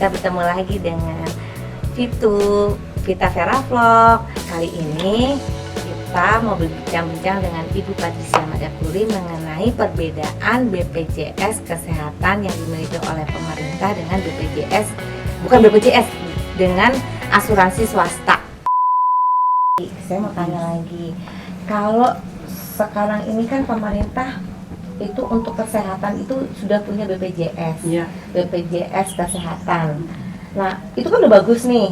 kita bertemu lagi dengan Vita Vera Vlog. Kali ini kita mau berbincang-bincang dengan Ibu Patricia Madapuri mengenai perbedaan BPJS Kesehatan yang dimiliki oleh pemerintah dengan dengan asuransi swasta. Saya mau tanya lagi, kalau sekarang ini kan pemerintah itu untuk kesehatan itu sudah punya BPJS, BPJS Kesehatan. Nah, itu kan udah bagus nih.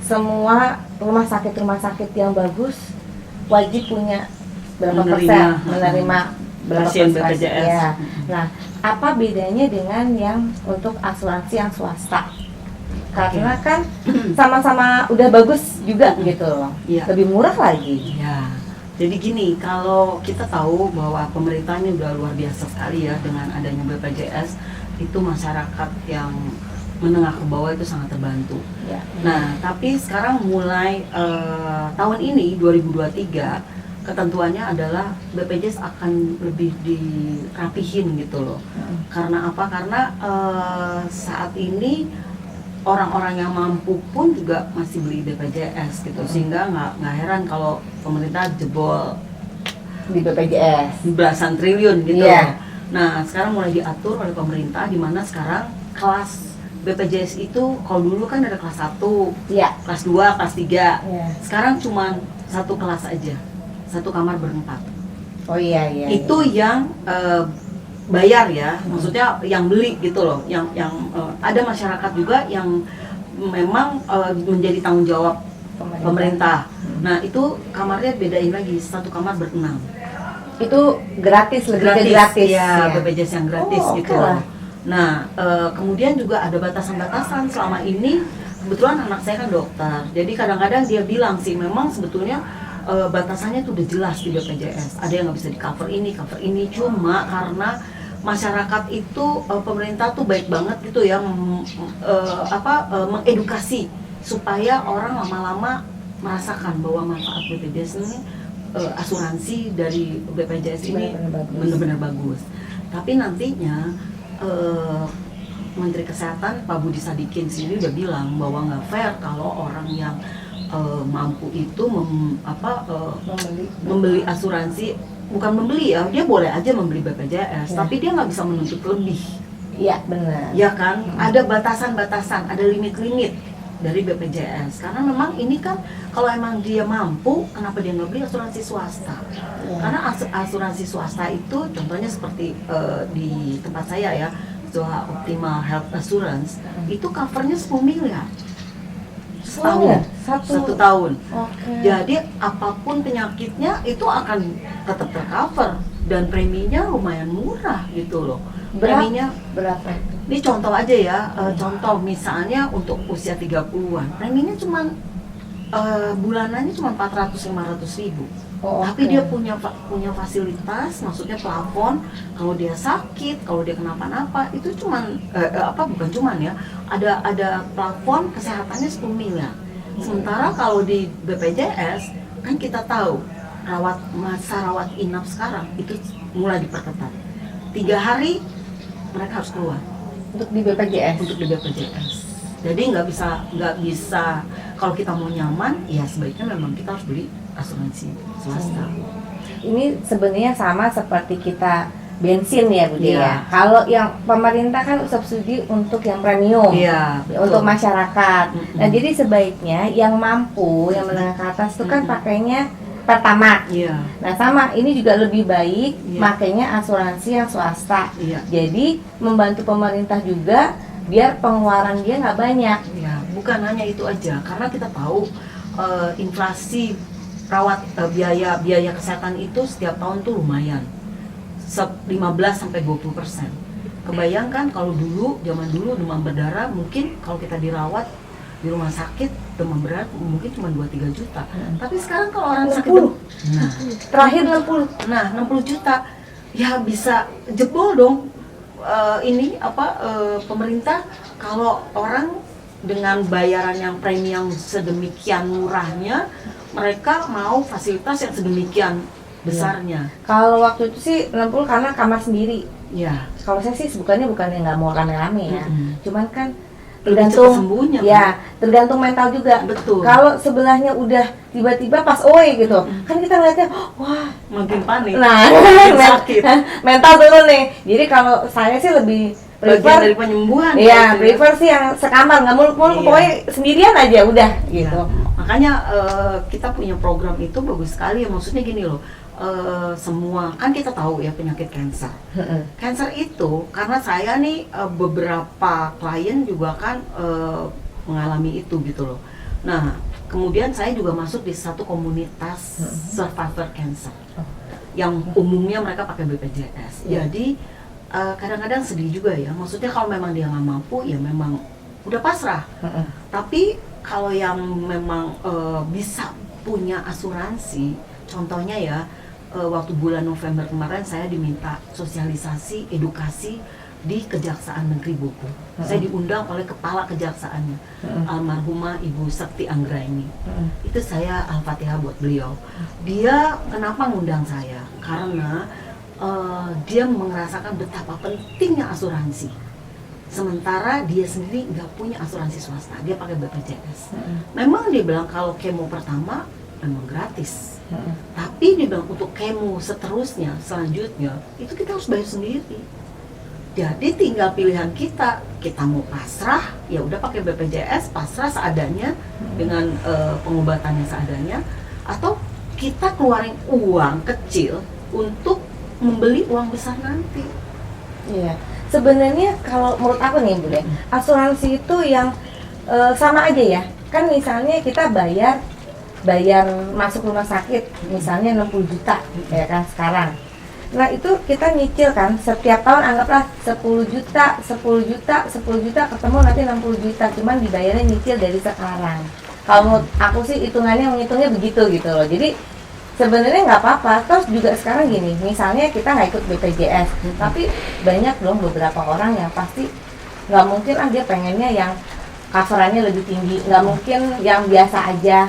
Semua rumah sakit yang bagus wajib punya berapa persen menerima berapa pasien persen BPJS. ya. Nah, apa bedanya dengan yang untuk asuransi yang swasta? Karena kan sama-sama udah bagus juga gitu loh. Lebih murah lagi. Ya. Jadi gini, kalau kita tahu bahwa pemerintahnya udah luar biasa sekali ya dengan adanya BPJS, itu masyarakat yang menengah ke bawah itu sangat terbantu. Ya. Nah, tapi sekarang mulai tahun ini 2023 ketentuannya adalah BPJS akan lebih dirapihin gitu loh. Karena apa? Karena saat ini orang-orang yang mampu pun juga masih beli BPJS gitu, sehingga nggak heran kalau pemerintah jebol Di BPJS belasan triliun gitu. Iya. Nah, sekarang mulai diatur oleh pemerintah, di mana sekarang kelas BPJS itu kalau dulu kan ada kelas 1, Iya. kelas 2, kelas 3. Iya. Sekarang cuma satu kelas aja, satu kamar berempat. Oh iya. Itu yang bayar ya, maksudnya yang beli gitu loh, yang ada masyarakat juga yang memang menjadi tanggung jawab pemerintah. Nah, itu kamarnya bedain lagi, satu kamar berenam. Itu gratis, lebih gratis ya, BPJS yang gratis gitu lah. loh. Nah, kemudian juga ada batasan-batasan. Selama ini kebetulan anak saya kan dokter, jadi kadang-kadang dia bilang sih memang sebetulnya batasannya tuh udah jelas di BPJS. Ada yang nggak bisa di cover ini, cuma karena masyarakat itu pemerintah tuh baik banget gitu ya, mengedukasi supaya orang lama-lama merasakan bahwa manfaat BPJS ini, asuransi dari BPJS ini benar-benar bagus. Tapi nantinya Menteri Kesehatan Pak Budi Sadikin sendiri udah bilang bahwa nggak fair kalau orang yang mampu itu membeli asuransi. Bukan membeli ya, dia boleh aja membeli BPJS, tapi dia nggak bisa menuntut lebih. Iya, benar. Ya kan, ada batasan-batasan, ada limit-limit dari BPJS. Karena memang ini kan, kalau emang dia mampu, kenapa dia nggak beli asuransi swasta? Karena asuransi swasta itu, contohnya seperti di tempat saya ya, Zoha Optimal Health Assurance, itu covernya 10 miliar. Satu tahun. Jadi apapun penyakitnya itu akan tetap tercover dan preminya lumayan murah gitu loh. Preminya berapa? Ini contoh aja ya, contoh misalnya untuk usia 30-an, preminya cuma bulanannya cuma 400-500 ribu. Tapi dia punya fasilitas, maksudnya plafon, kalau dia sakit, kalau dia kenapa-napa, itu bukan cuman ya, ada plafon kesehatannya 10 miliar. Sementara kalau di BPJS, kan kita tahu, masa rawat inap sekarang, itu mulai diperketat. 3 hari, mereka harus keluar. Untuk di BPJS? Untuk di BPJS. Jadi nggak bisa, kalau kita mau nyaman, ya sebaiknya memang kita harus beli asuransi swasta. Ini sebenarnya sama seperti kita bensin ya Bu Iya. ya. Kalau yang pemerintah kan subsidi untuk yang premium, untuk masyarakat. Nah, jadi sebaiknya yang mampu, yang menengah ke atas itu kan pakainya pertama. Nah, sama ini juga lebih baik makanya asuransi yang swasta. Jadi membantu pemerintah juga biar pengeluaran dia nggak banyak. Bukan hanya itu aja, karena kita tahu inflasi biaya kesehatan itu setiap tahun tuh lumayan 15-20%. Kebayangkan kalau zaman dulu demam berdarah, mungkin kalau kita dirawat di rumah sakit demam berdarah mungkin cuma 2-3 juta. Tapi sekarang kalau orang sakit terakhir 60. Nah, 60 juta ya bisa jebol dong. Pemerintah kalau orang dengan bayaran yang premi yang sedemikian murahnya, mereka mau fasilitas yang sedemikian besarnya. Kalau waktu itu sih 60 karena kamar sendiri. Ya. Kalau saya sih bukannya nggak mau rame-rame ya. Cuman kan tergantung sembuhnya. ya, tergantung mental juga. Betul. Kalau sebelahnya udah tiba-tiba pas gitu, kan kita ngeliatnya, wah, makin panik. nah, makin sakit. mental turun nih. Jadi kalau saya sih lebih Bagian dari penyembuhan. Iya, gitu ya. prefer sih yang sekamar, nggak muluk-muluk, Iya. pokoknya sendirian aja udah gitu. Makanya kita punya program itu bagus sekali ya, maksudnya gini loh. Semua kan kita tahu ya penyakit kanker. Kanker itu karena saya nih beberapa klien juga kan mengalami itu gitu loh. Nah, kemudian saya juga masuk di satu komunitas survivor cancer yang umumnya mereka pakai BPJS. Jadi kadang-kadang sedih juga ya. Maksudnya kalau memang dia nggak mampu ya memang udah pasrah. Tapi kalau yang memang bisa punya asuransi, contohnya ya. Waktu bulan November kemarin saya diminta sosialisasi edukasi di Kejaksaan Negeri Bogor. Saya diundang oleh kepala kejaksaannya, almarhumah Ibu Sekti Anggraini. Itu saya Al-Fatihah buat beliau. Dia kenapa ngundang saya? Karena dia merasakan betapa pentingnya asuransi. Sementara dia sendiri nggak punya asuransi swasta, dia pakai BPJS. Memang dia bilang kalau kemo pertama memang gratis. Tapi dia bilang untuk kemo seterusnya, selanjutnya itu kita harus bayar sendiri. Jadi tinggal pilihan kita mau pasrah, ya udah pakai BPJS, pasrah seadanya dengan pengobatannya seadanya, atau kita keluarin uang kecil untuk membeli uang besar nanti. Iya. Sebenarnya kalau menurut aku nih Bu, asuransi itu yang sama aja ya. Kan misalnya kita bayar masuk rumah sakit misalnya 60 juta ya kan sekarang. Nah itu kita nyicil kan setiap tahun, anggaplah 10 juta ketemu nanti 60 juta, cuman dibayarnya nyicil dari sekarang. Kalau menurut aku sih menghitungnya begitu gitu loh. Jadi sebenarnya nggak apa-apa. Terus juga sekarang gini, misalnya kita nggak ikut BPJS, tapi banyak dong beberapa orang yang pasti nggak mungkin dia pengennya yang coverannya lebih tinggi, nggak mungkin yang biasa aja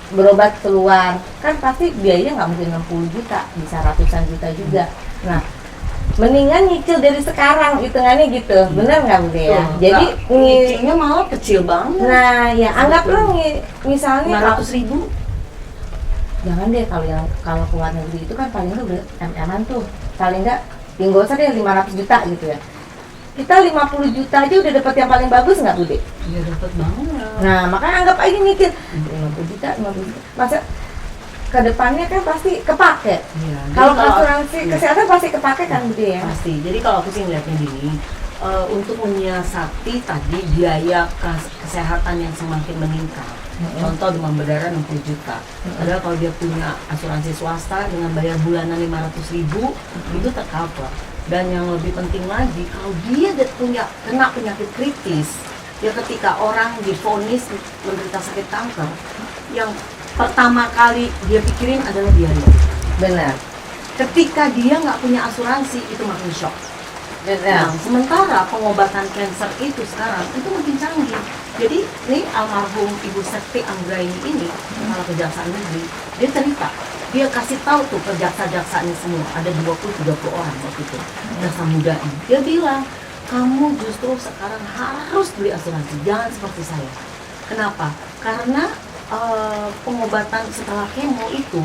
berobat keluar, kan pasti biayanya nggak mungkin 60 juta, bisa ratusan juta juga. Nah, mendingan nyicil dari sekarang, hitungannya gitu, bener nggak Bu ya? Jadi nyicilnya malah kecil banget. Nah, ya anggaplah misalnya 500.000. Jangan deh, kalau keluar negeri itu kan paling nggak MM-an tuh, paling nggak tinggal usah deh 500 juta gitu ya. Kita 50 juta aja udah dapat yang paling bagus nggak Bu De? Iya dapat banget. Nah makanya anggap aja nyicil 50 juta. Masa kedepannya kan pasti kepake. Iya, Kalau asuransi kesehatan pasti kepake kan Bu De ya? Pasti. Jadi kalau aku sih ngeliatnya gini, untuk menyiasati tadi biaya kesehatan yang semakin meningkat. Contoh demam berdarah 60 juta. Padahal kalau dia punya asuransi swasta dengan bayar bulanan 500.000 itu tercover. Dan yang lebih penting lagi, kalau dia kena penyakit kritis, ya ketika orang divonis menderita sakit kanker, yang pertama kali dia pikirin adalah diare. Benar. Ketika dia nggak punya asuransi, itu makin shock. Nah, sementara pengobatan kanker itu sekarang itu makin canggih. Jadi ini almarhum Ibu Sekti Anggraini ini, kepala Kejaksaan Negeri, dia cerita, dia kasih tahu tuh ke jaksa-jaksanya semua, ada 20-30 orang waktu itu, jaksa mudanya. Dia bilang, kamu justru sekarang harus beli asuransi, jangan seperti saya. Kenapa? Karena pengobatan setelah kemo itu,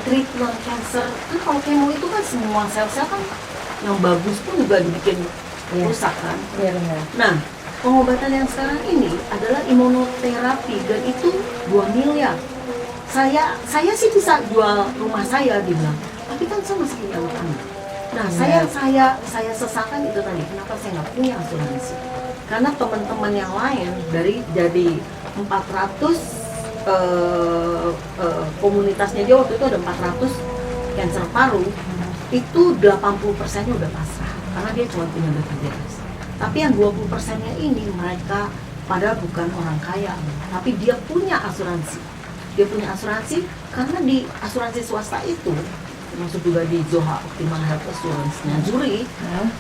treatment cancer, kan kalau kemo itu kan semua sel-sel kan yang bagus pun juga dibikin rusak kan. Iya benar. Nah, pengobatan yang sekarang ini adalah imunoterapi dan itu 2 miliar. Saya sih bisa jual rumah saya dibilang, tapi kan saya masih punya anak-anak. Nah, saya sesalkan itu tadi, kenapa saya nggak punya asuransi? Karena teman-teman yang lain dari 400 komunitasnya dia waktu itu ada 400 kanker paru, itu 80%-nya udah pasrah karena dia cuma punya BPJS. Tapi yang 20%-nya ini mereka padahal bukan orang kaya, tapi dia punya asuransi. Dia punya asuransi karena di asuransi swasta itu, termasuk juga di Zoha Optimal Health Assurance-nya Zuri,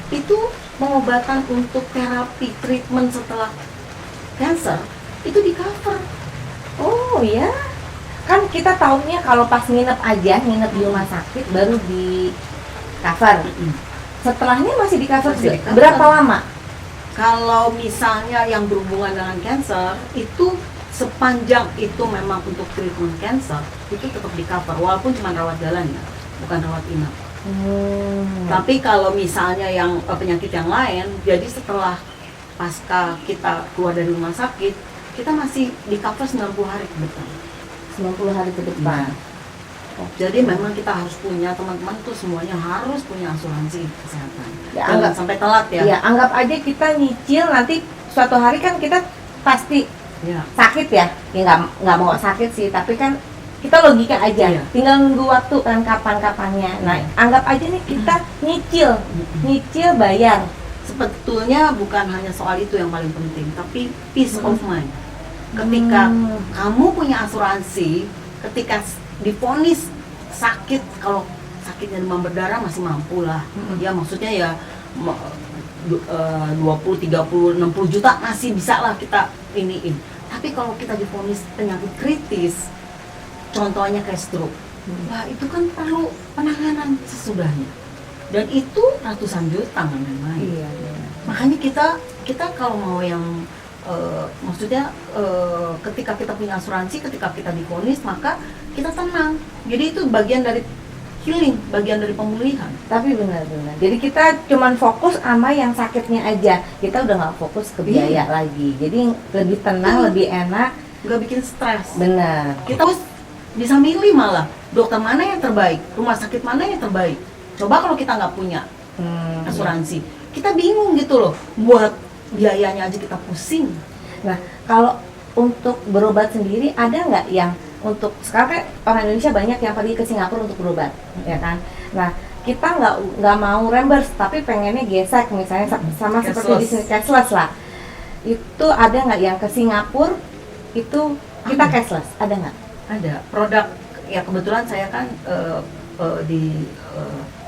itu pengobatan untuk terapi treatment setelah cancer itu di cover. Oh ya, kan kita taunya kalau pas nginep di rumah sakit baru di cover. Setelahnya masih di cover juga. Berapa lama? Kalau misalnya yang berhubungan dengan cancer itu sepanjang itu memang untuk treatment cancer itu tetap di cover walaupun cuma rawat jalan ya, bukan rawat inap. Tapi kalau misalnya yang penyakit yang lain, jadi setelah pasca kita keluar dari rumah sakit, kita masih di cover 90 hari ke depan. 90 hari ke depan. Jadi memang kita harus punya, teman-teman tuh semuanya harus punya asuransi kesehatan. Ya, Jangan sampai telat ya. Ya, anggap aja kita nyicil, nanti suatu hari kan kita pasti Ya. sakit ya. Ya nggak mau sakit sih, tapi kan kita logika aja. Iya. Tinggal nunggu waktu kan kapan-kapannya. Nah, anggap aja nih kita nyicil bayar. Sebetulnya bukan hanya soal itu yang paling penting, tapi peace of mind. Ketika kamu punya asuransi, ketika divonis sakit, kalau sakitnya demam berdarah masih mampu lah. Ya maksudnya ya 20, 30, 60 juta masih bisa lah kita iniin. Tapi kalau kita divonis penyakit kritis, contohnya kayak stroke, wah itu kan perlu penanganan sesudahnya. Dan itu ratusan juta nggak main-main. Iya. Makanya kita kalau mau yang maksudnya ketika kita punya asuransi, ketika kita divonis, maka kita tenang. Jadi itu bagian dari healing, bagian dari pemulihan. Tapi benar-benar. Jadi kita cuman fokus sama yang sakitnya aja. Kita udah nggak fokus ke biaya lagi. Jadi lebih tenang, lebih enak, Nggak bikin stres. benar. Kita harus bisa milih malah dokter mana yang terbaik, rumah sakit mana yang terbaik. Coba kalau kita nggak punya asuransi, kita bingung gitu loh. Buat biayanya aja kita pusing. Nah, kalau untuk berobat sendiri ada nggak yang untuk sekarang kan orang Indonesia banyak yang pergi ke Singapura untuk berobat, ya kan? Nah, kita nggak mau reimburse, tapi pengennya gesek misalnya sama seperti di sini cashless lah. Itu ada nggak yang ke Singapura itu kita cashless? Ada nggak? Ada produk ya, kebetulan saya kan di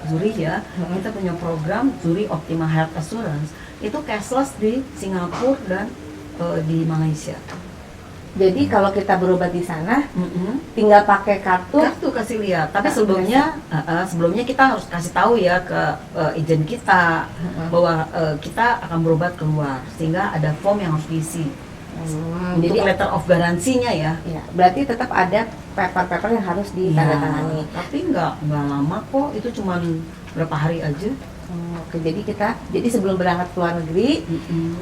Zurich ya, kita punya program Zurich Optima Health Assurance, itu cashless di Singapura dan di Malaysia. Jadi kalau kita berobat di sana, tinggal pakai kartu Kasih lihat. Tapi sebelumnya kita harus kasih tahu ya ke agent kita bahwa kita akan berobat keluar, sehingga ada form yang harus diisi. Untuk jadi letter of garansinya ya. ya, berarti tetap ada paper-paper yang harus ditandatangani. Tapi nggak lama kok, itu cuma berapa hari aja. Oke, jadi sebelum berangkat ke luar negeri,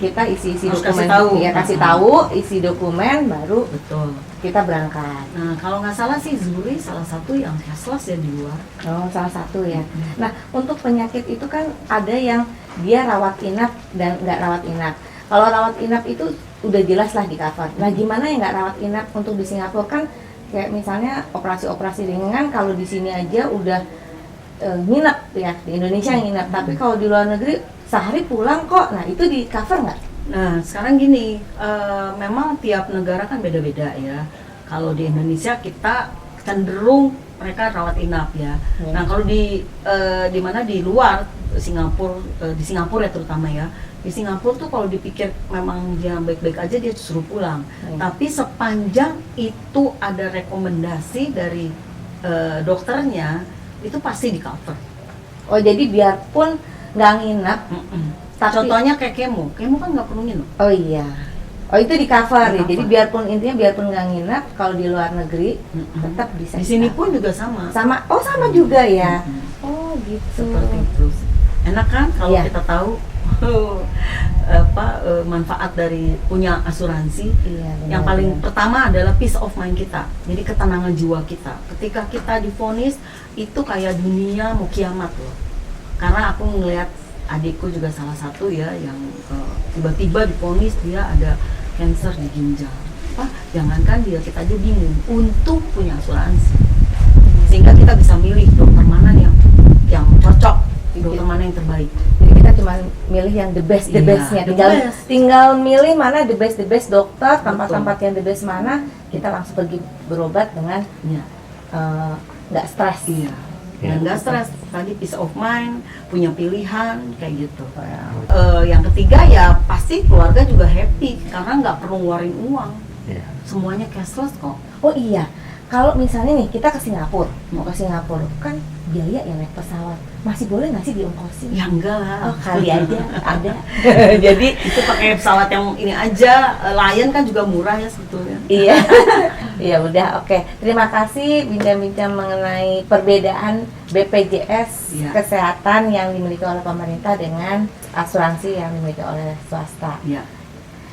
kita isi Harus dokumen, kasih tahu. kasih tahu, isi dokumen, baru Betul. kita berangkat. Nah kalau nggak salah sih Zuri salah satu yang cashless ya di luar. Oh, salah satu ya. Nah, untuk penyakit itu kan ada yang dia rawat inap dan nggak rawat inap. Kalau rawat inap itu udah jelas lah di cover. Nah, gimana yang nggak rawat inap untuk di Singapura kan kayak misalnya operasi-operasi ringan, kalau di sini aja udah nginep ya, di Indonesia nginep. Tapi kalau di luar negeri sehari pulang kok. Nah, itu di cover nggak? Nah sekarang gini, memang tiap negara kan beda-beda ya. Kalau di Indonesia kita cenderung mereka rawat inap ya. Nah kalau di mana di luar Singapura, di Singapura ya terutama ya, di Singapura tuh kalau dipikir memang dia baik-baik aja dia suruh pulang. Tapi sepanjang itu ada rekomendasi dari dokternya, itu pasti di cover. Oh, jadi biarpun nggak nginep, tapi Contohnya kayak kemo kan nggak perlu nginep. oh iya. Oh, itu di cover ya. Di cover. Jadi biarpun nggak nginep, kalau di luar negeri tetap bisa. Di sini pun juga sama. sama juga ya. Oh, gitu. Seperti itu. Enak kan kalau Iya. kita tahu manfaat dari punya asuransi. Iya, benar, Yang paling benar. pertama adalah peace of mind kita. Jadi ketenangan jiwa kita. Ketika kita divonis itu kayak dunia mau kiamat loh. Karena aku ngelihat adikku juga salah satu ya yang tiba-tiba divonis dia ada kanker di ginjal. Jangankan dia, kita aja bingung untuk punya asuransi. Sehingga kita bisa milih dokter mana yang cocok, dokter mana yang terbaik. Jadi kita cuma milih yang the best, Iya, bestnya. the Tinggal best. tinggal milih mana the best dokter, tempat-tempat yang the best mana, kita langsung pergi berobat dengan Iya. nggak stres. Iya. Dan nggak stres, tadi peace of mind, punya pilihan kayak gitu. Yang ketiga ya pasti keluarga juga happy karena nggak perlu ngeluarin uang. Iya. Semuanya cashless kok. Oh iya, Kalau misalnya nih kita ke Singapura, mau ke Singapura kan biaya ya naik pesawat, masih boleh nggak sih diongkosin? Ya enggak lah. Oh kali aja ada. Jadi Itu pakai pesawat yang ini aja, Lion kan juga murah ya sebetulnya. iya, ya udah oke. Terima kasih bincang-bincang mengenai perbedaan BPJS Iya. kesehatan yang dimiliki oleh pemerintah dengan asuransi yang dimiliki oleh swasta. Ya.